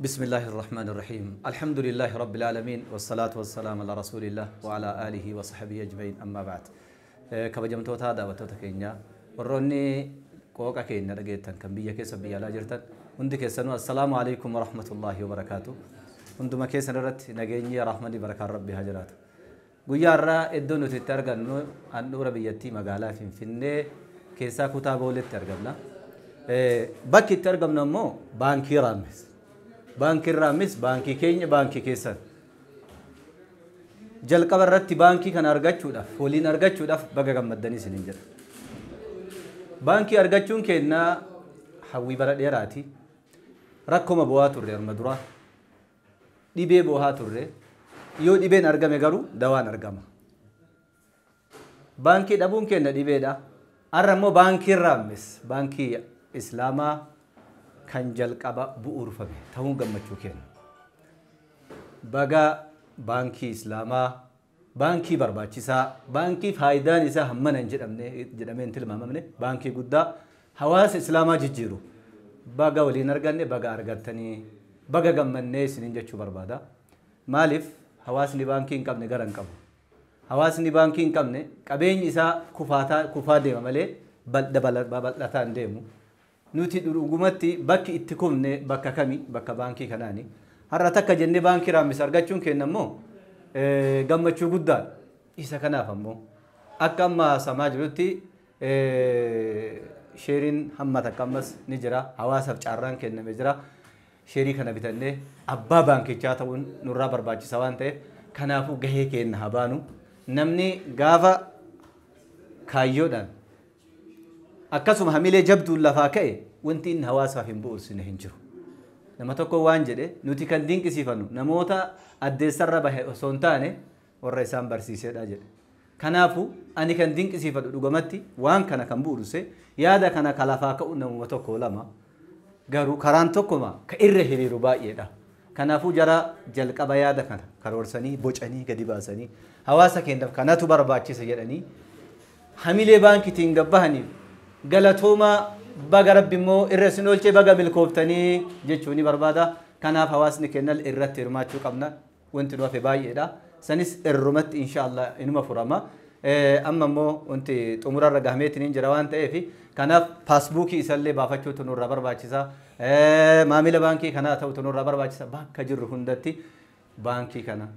بسم الله الرحمن الرحيم الحمد لله رب العالمين والصلاة والسلام على رسول الله وعلى آله وصحبه أجمعين أما بعد كبجمتو هذا وتوتا كينيا وروني قوقا كينيا رجيتن كم بيا كيس بيا لا جرتن عندك سنو السلام عليكم ورحمة الله وبركاته عندما كيس نرت نجيني رحمة بركة ربي هجرات guyyaarraa iddoo nuti itti argannu handhuura biyyattii magaalaa Finfinnee keessaa kutaa booletti argamna. Bakki itti argamnu immoo baankii Raammis. Baankii Raammis baankii keenya baankii keessan. Jalqaba irratti baankii kana argachuudhaaf waliin argachuudhaaf baga gammaddanii isiniin jedha. Baankii argachuun keenya hawwii bara dheeraati. Rakkoma bu'aa turre arma duraa. Dhibee bu'aa turre. Yoo dhibeen argame garuu dawaan argama. Baankii dhabuun keenya dhibeedha. Har'a immoo baankii Raammis baankii Islaamaa kan jalqaba bu'uurfame ta'uun gammachuu keenya. Baga baankii Islaamaa baankii barbaachisaa baankii faayidaan isaa hammana hin jedhamee hin tilmaamamne baankii guddaa hawaasa Islaamaa jijjiiru. Baga waliin arganne baga argattanii baga gammannee isiniin jechuu barbaada. Maaliif hawaasni baankii hin qabne garan qabu. Hawaasni baankii hin qabne qabeenyi isaa kufaa deema malee bal'ataa hin deemu. Nuti dhugumatti bakki itti kufne bakka kami bakka baankii kanaani. Har'a takka jennee baankii Raammis argachuun keenya immoo gammachuu guddaadha. Isa kanaaf ammoo akka amma samaa jirutti sheeriin hamma takka ammas ni jira. Hawaasaaf carraan kenname jira. Sheerii kana bitannee abbaa baankichaa ta'uun nurraa barbaachisa waan ta'eef kanaafuu gahee keenya haa baanu. Namni gaafa kaayyoodhaan akkasuma hamilee jabduun lafaa ka'e wanti inni hawaasaaf hin bu'uursine hin jiru. Nama tokko waan jedhe nuti kan dinqisiifannu namoota addeessarra bahe osoo hin taane warra isaan barsiisedha jedhe. Kanaafuu ani kan dinqisiifadhu dhugamatti waan kana kan bu'uurse yaada kana kalafaa ka'u namuma tokko lama. Garuu karaan tokkuma ka irra hiriiru baay'eedha. Kanaafuu jara jalqaba yaada kana karoorsanii bocanii gadi baasanii hawaasa keenyaaf kanatu barbaachisa jedhanii hamilee baankiitiin gabbahaniif galatooma baga rabbi immoo irra isin oolchee baga milkooftanii jechuun ni barbaada. Kanaaf hawaasni keenya irratti hirmaachuu qabna. Wanti nu hafe baay'eedha. Sanis irrumatti inshaallah inuma furama. Amma immoo wanti xumurarra gahameetiin jira waan ta'eef kanaaf paasbuukii isallee baafachuutu nurra barbaachisa. Maamila baankii kanaa ta'utu nurra barbaachisa. Bakka jirru hundatti baankii kana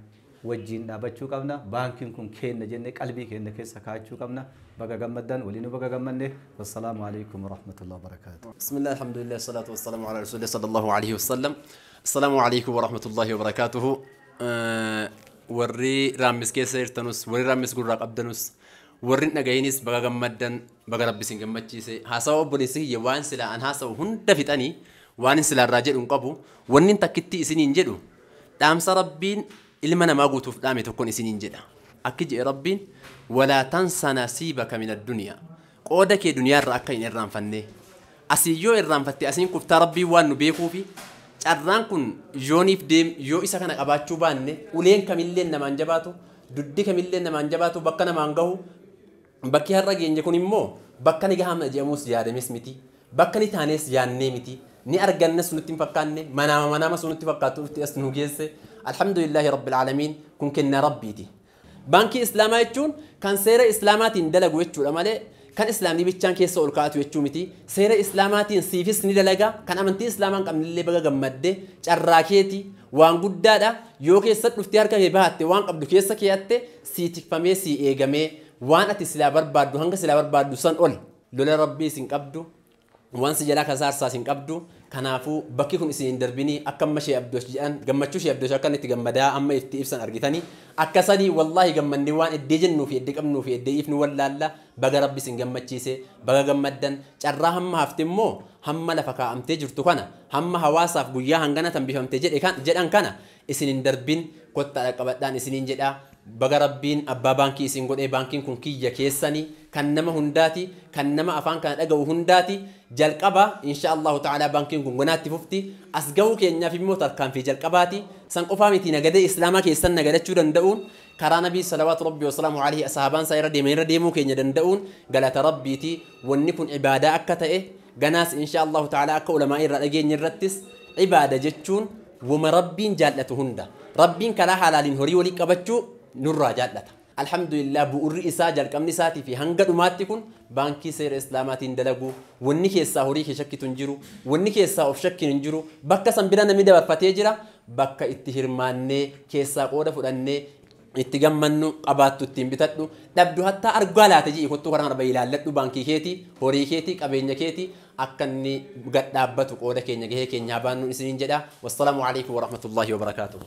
wajjin dhaabachuu qabna. Baankiin kun keenya jennee qalbii keenya keessa kaa'achuu qabna. Baga gammaddan waliin baga gammanne. Wassalaamu alaikum warahmatullahi wabarakatuh. Bismillah alhamdulillah salatu wassalamu ala rasulillah sallallahu alaihi wasallam. Assalamu alaikum warahmatullahi wabarakatuh. Warri Raammis keessa jirtanus warri Raammis gurraa qabdanus warri dhagayinis baga gammaddan baga rabbi isin gammachiise haasawa obboleessi hiyya waan silaa an haasawu hunda fixanii waan silaa irraa jedhu hin qabu wanni takkitti isiniin jedhu dhaamsa rabbiin ilma namaa guutuuf dhaame tokkoon isiniin jedha akki jedhe rabbiin walaa tansa nasiibaka min addunyaa qooda kee duniyaarra akka hin irraanfanne asii yoo irraanfatte asiin kuftaa rabbiin waan nu beekuufi carraan kun yooniif deem yoo isa kana qabaachuu baanne uleen kamillee namaan jabaatu duddi kamillee namaan jabaatu bakka namaan gahu bakki har'a geenye kun immoo bakka ni gahamna jedhamus yaadames miti bakka ni taanes yaannee miti ni argannes nutti hin fakkaanne manaama sunutti fakkaatu dhufti as nu geesse alhamdulillahi rabbil aalamiin kun kenna rabbiiti. Baankii Islaamaa jechuun kan seera Islaamaatiin dalagu jechuudha malee kan Islaamni bichaan keessa ol kaa'atu jechuu miti. Seera Islaamaatiin siifis ni dalaga kan amantii Islaamaan qabnillee baga gammadde carraa keeti waan guddaadha yoo keessa dhuftee harka kee bahatte waan qabdu keessa keeyatte sii tikfamee sii eegamee waan ati silaa barbaaddu hanga silaa barbaaddu san ol lola rabbii isin qabdu waan si jalaa kasaarsaa isin qabdu kanaafuu bakki kun isin darbinii akka amma shee abdoosh jedhan gammachuu shee abdoosh akka itti gammadaa amma itti ibsan argitanii akka sadii wallahi gammannee waan eddee jennuu fi eddee qabnuu fi eddee ifnu wallaalla baga rabbi isin gammachiise baga gammaddan carraa hamma hafte immoo hamma lafa kaa'amtee jirtu kana hamma hawaasaaf guyyaa hangana tambifamtee jedhan kana isin hin darbin kottaa qabadhaan isiniin jedhaa baga rabbiin abbaa baankii isin godhee baankiin kun kiyya keessanii kan nama hundaati kan nama afaan kana dhaga'u hundaati jalqaba insha Allahu ta'ala baankiin kun gonaatti fufti as gahuu keenyaaf immoo tarkaanfii jalqabaati san qofaa miti nagadee islaamaa keessan nagadachuu danda'uun karaa nabii salawaatu rabbi wasalaamu alaihi ashaabaan isaa irra deemuu keenya danda'uun galata rabbiiti wanni kun ibaadaa akka ta'e ganaas insha Allahu ta'ala akka ulamaa irra dhageenye irrattis ibaada jechuun wama rabbiin jaallatu hunda rabbiin karaa halaaliin horii walii qabachuu nurraa jaallata. Alhamdulillah bu'urri isaa jalqabni isaatii fi hanga dhumaatti kun baankii seera islaamaatiin dalagu wanni keessaa horii kee shakkitu hin jiru wanni keessaa of shakkiin hin jiru bakka san bira namni dabarfatee jira bakka itti hirmaannee keessaa qooda fudhannee itti gammannu qabaattu ittiin bitadhu dhabdu hattaa argaa laate jii kottuu karaa arba ilaalladhu baankii keetii horii keetii qabeenya keetii akka inni gad dhaabbatu qooda keenya gahee keenyaa baannu isiniin jedha. Wassalaamu alaikum warahmatullahi wabarakaatuh.